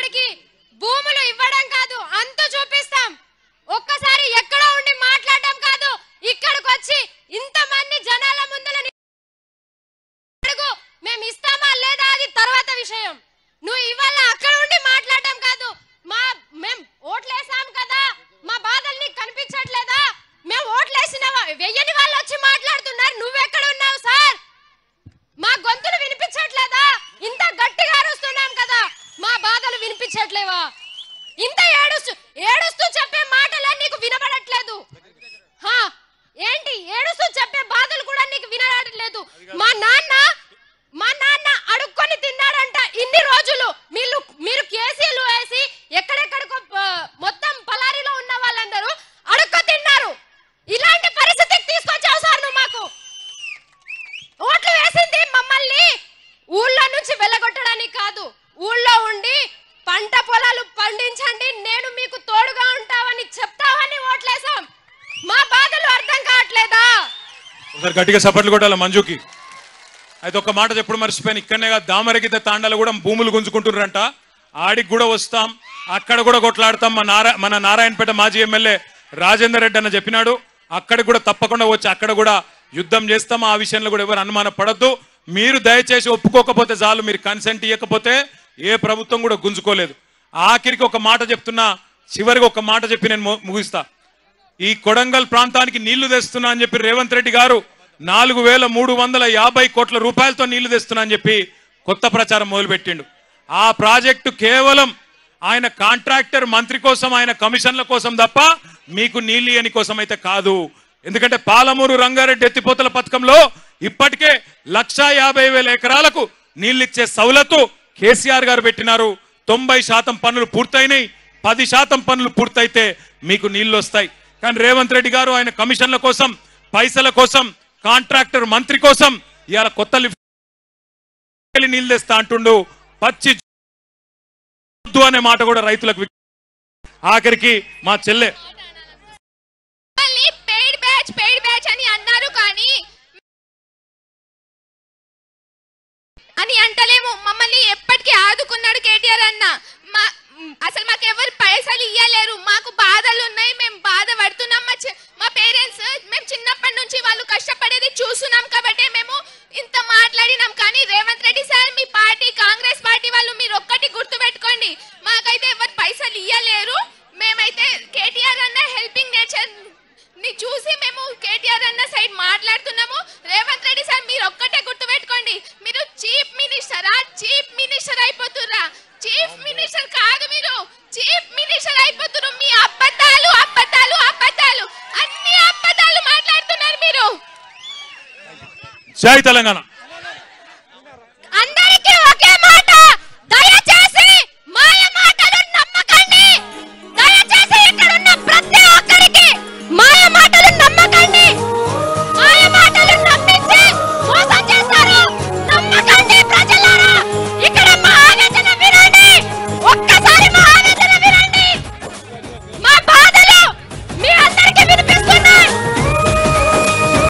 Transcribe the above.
వాడికి భూములు ఇవ్వడం కాదు, అంత చూపిస్తాం. ఒక్కసారి ఎక్కడో ఉండి మాట్లాడడం కాదు, ఇక్కడికి వచ్చి ఇంతమంది జనాల ముందర అడుగు. మేము ఇస్తామా లేదా అది తర్వాత విషయం. నువ్వు ఇవాళ అక్కడ ఉండి మాట్లాడడం కాదు. మేము ఓట్లేసాం కదా, మా బాధలు నీకు కనిపించట్లేదా? మేము ఓట్లేసిన వెయ్యని వాళ్ళు వచ్చి మాట్లాడుతున్నారు, నువ్వెక్కడ ఉన్నావు సార్? మా గొంతులు వినిపించట్లేదా? ఇంత గట్టిగా అరుస్తున్నాం కదా, మా బాధలు వినిపించట్లేవా? ఇంత ఏడుస్తూ చెప్పే మాటలే నీకు వినబడట్లేదు. ఏంటి ఏడుస్తూ చెప్పే బాధలు కూడా నీకు వినబడట్లేదు? మా నాన్న అడుక్కొని తిన్నాడంట ఇన్ని రోజులు. మీరు కేసీలు వేసి ఎక్కడెక్కడికో మొత్తం పలారిలో ఉన్న వాళ్ళందరూ అడుక్కు తిన్నారు. ఇలాంటి పరిస్థితికి తీసుకొచ్చావు సార్ నువ్వు. మాకు ఓట్లు వేసింది మమ్మల్ని ఊళ్ళో నుంచి వెళ్ళగొట్టడానికి కాదు, ఊళ్ళో ఉండి పంట పొలాలు పండించండి, నేను మీకు తోడుగా ఉంటావని చెప్తావని ఓట్లేసాం. మా బాధలు అర్థం కావట్లేదా? ఒకసారి గట్టిగా సపోర్ట్లు కొట్టాలి మంజుకి. అయితే ఒక మాట చెప్పుడు మర్చిపోయాను, ఇక్కడనే దామరగిద్ద తాండాలు కూడా భూములు గుంజుకుంటున్నారంట. ఆడికి కూడా వస్తాం, అక్కడ కూడా కొట్లాడతాం. మన నారాయణపేట మాజీ ఎమ్మెల్యే రాజేందర్ రెడ్డి అన్న చెప్పినాడు, అక్కడికి కూడా తప్పకుండా వచ్చి అక్కడ కూడా యుద్ధం చేస్తాం. ఆ విషయంలో కూడా ఎవరు అనుమాన పడద్దు. మీరు దయచేసి ఒప్పుకోకపోతే చాలు, మీరు కన్సెంట్ ఇవ్వకపోతే ఏ ప్రభుత్వం కూడా గుంజుకోలేదు. ఆఖరికి ఒక మాట చెప్తున్నా, చివరికి ఒక మాట చెప్పి నేను ముగిస్తా. ఈ కొడంగల్ ప్రాంతానికి నీళ్లు తెస్తున్నా అని చెప్పి రేవంత్ రెడ్డి గారు 4350 కోట్ల రూపాయలతో నీళ్లు తెస్తున్నా అని చెప్పి కొత్త ప్రచారం మొదలుపెట్టిండు. ఆ ప్రాజెక్టు కేవలం ఆయన కాంట్రాక్టర్ మంత్రి కోసం, ఆయన కమిషన్ల కోసం తప్ప మీకు నీళ్ళు ఇయని కోసం అయితే కాదు. ఎందుకంటే పాలమూరు రంగారెడ్డి ఎత్తిపోతల పథకంలో ఇప్పటికే 150,000 ఎకరాలకు నీళ్ళిచ్చే సౌలతు కేసీఆర్ గారు పెట్టినారు. 90% పనులు పూర్తయినాయి. 10% పనులు పూర్తయితే మీకు నీళ్లు వస్తాయి. కానీ రేవంత్ రెడ్డి గారు ఆయన కమిషన్ల కోసం, పైసల కోసం, కాంట్రాక్టర్ మంత్రి కోసం ఇవాళ కొత్త నీళ్ళు తెస్తా అంటుండు. పచ్చి అనే మాట కూడా రైతులకు. ఆఖరికి మా చెల్లె పెయిడ్ బ్యాచ్ అని అన్నారు, కానీ అని అంటలేము. మమ్మల్ని ఎప్పటికీ ఆదుకున్నాడు కేటీఆర్ అన్న. అసలు మాకు ఎవరు పైసలు ఇయ్యలేరు, మాకు బాధలు ఉన్నాయి, మేము బాధపడుతున్నాం. మా పేరెంట్స్ మేము చిన్నప్పటి నుంచి వాళ్ళు కష్టపడేది చూస్తున్నాం కాబట్టి మేము ఇంత మాట్లాడినాం. కానీ రేవంత్ రెడ్డి సార్, మీ పార్టీ కాంగ్రెస్ పార్టీ వాళ్ళు మీరు ఒక్కటి గుర్తు పెట్టుకోండి, మాకైతే ఎవరు పైసలు ఇయ్యలేరు. మేమైతే కేటీఆర్ అన్న హెల్పింగ్ నేచర్ ని చూసి మేము కేటీఆర్ అన్న సైడ్ మాట్లాడుతున్నాము. రేవంత్ రెడ్డి సార్, మీరు ఒక్కటే గుర్తు పెట్టుకోండి, మీరు చీఫ్ మినిస్టర్ అయిపోతుర్రా. చీఫ్ మినిస్టర్ కాదు, మీరు చీఫ్ మినిస్టర్ అయిపోతున్నారు. మీ అబద్ధాలు అన్ని అబద్ధాలు మాట్లాడుతున్నారు మీరు. జై తెలంగాణ.